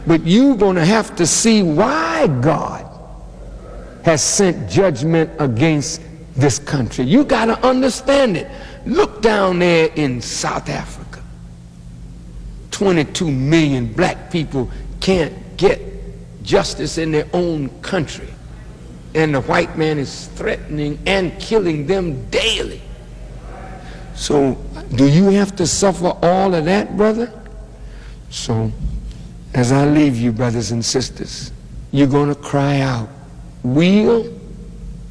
But you're going to have to see why God has sent judgment against this country. You got to understand it. Look down there in South Africa. 22 million black people can't get justice in their own country. And the white man is threatening and killing them daily. So do you have to suffer all of that, brother? So as I leave you, brothers and sisters, you're going to cry out, "Will,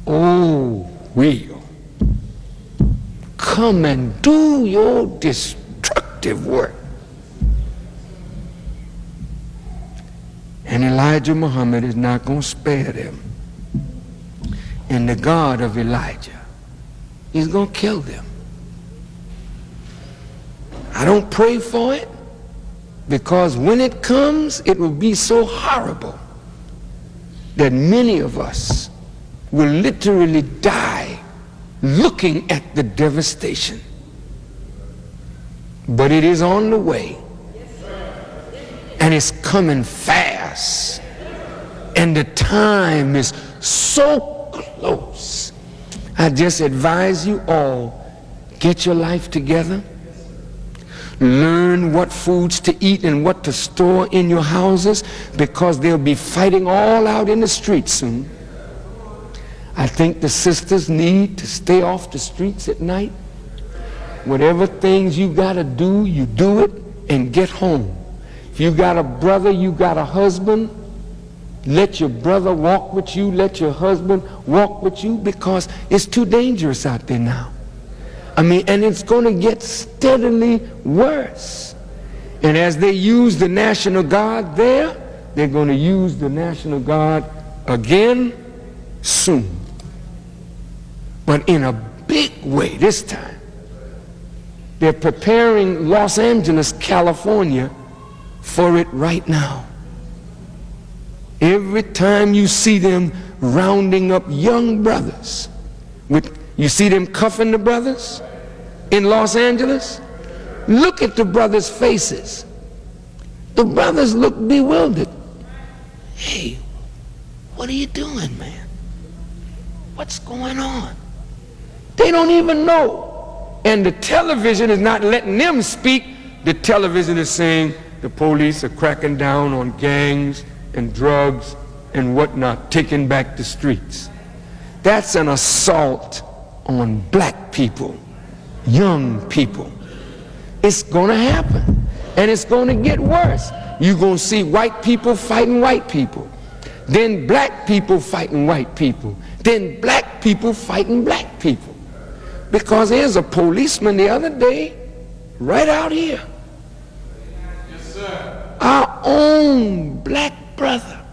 oh, will, come and do your destructive work." And Elijah Muhammad is not going to spare them. And the God of Elijah, he's going to kill them. I don't pray for it, because when it comes, it will be so horrible that many of us will literally die looking at the devastation. But it is on the way, and it's coming fast, and the time is so close. I just advise you all, get your life together. Learn what foods to eat and what to store in your houses, because they'll be fighting all out in the streets soon. I think the sisters need to stay off the streets at night. Whatever things you gotta do, you do it and get home. If you got a brother, you got a husband, let your brother walk with you, let your husband walk with you, because it's too dangerous out there now. I mean, and it's going to get steadily worse. And as they use the National Guard there, they're going to use the National Guard again soon. But in a big way this time. They're preparing Los Angeles, California for it right now. Every time you see them rounding up young brothers, you see them cuffing the brothers in Los Angeles? Look at the brothers' faces. The brothers look bewildered. Hey, what are you doing, man? What's going on? They don't even know. And the television is not letting them speak. The television is saying the police are cracking down on gangs and drugs and whatnot, taking back the streets. That's an assault on black people, young people. It's going to happen, and it's going to get worse. You're going to see white people fighting white people, then black people fighting white people, then black people fighting black people. Because there's a policeman the other day right out here. Yes, sir. Our own black brother.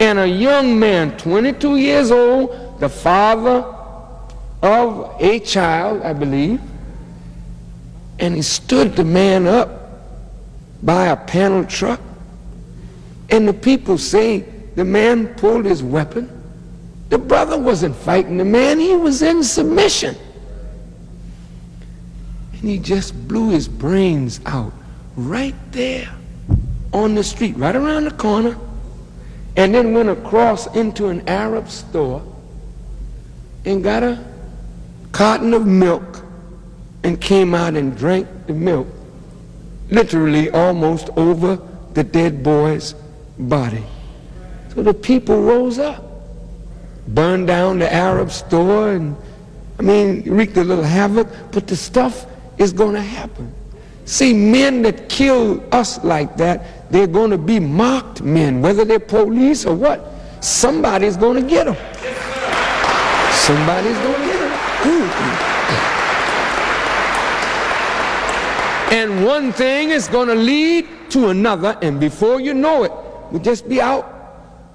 And a young man, 22 years old, the father of a child, I believe, and he stood the man up by a panel truck, and the people say the man pulled his weapon. The brother wasn't fighting the man, he was in submission. And he just blew his brains out right there on the street, right around the corner, and then went across into an Arab store and got a carton of milk and came out and drank the milk, literally almost over the dead boy's body. So the people rose up, burned down the Arab store, and I mean, wreaked a little havoc, but the stuff is going to happen. See, men that kill us like that, they're going to be mocked men, whether they're police or what. Somebody's going to get them. Somebody's going to get them. And one thing is going to lead to another, and before you know it, we'll just be out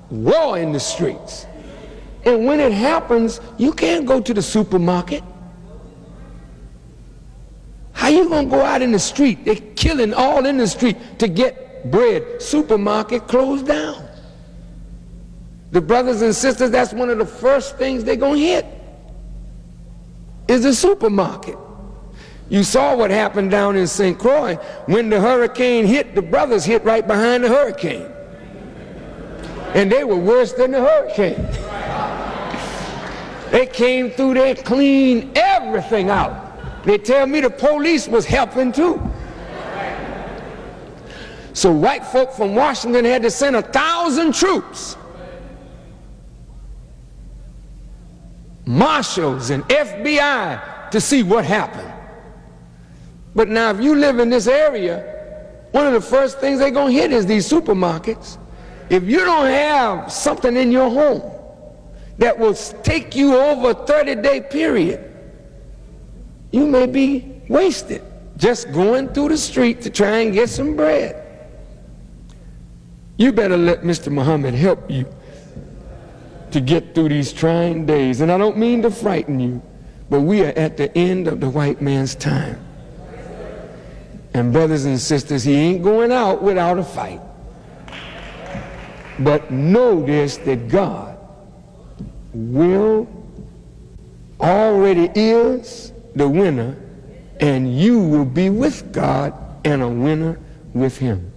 war in the streets. And when it happens, you can't go to the supermarket. How you gonna go out in the street? They're killing all in the street to get bread. Supermarket closed down. The brothers and sisters, that's one of the first things they're gonna hit, is the supermarket. You saw what happened down in St. Croix. When the hurricane hit, the brothers hit right behind the hurricane. And they were worse than the hurricane. They came through there, cleaned everything out. They tell me the police was helping too. So white folk from Washington had to send 1,000 troops, marshals and FBI, to see what happened. But now if you live in this area, one of the first things they're going to hit is these supermarkets. If you don't have something in your home that will take you over a 30-day period, you may be wasted just going through the street to try and get some bread. You better let Mr. Muhammad help you to get through these trying days. And I don't mean to frighten you, but we are at the end of the white man's time. And brothers and sisters, he ain't going out without a fight. But know this, that God already is the winner, and you will be with God and a winner with him.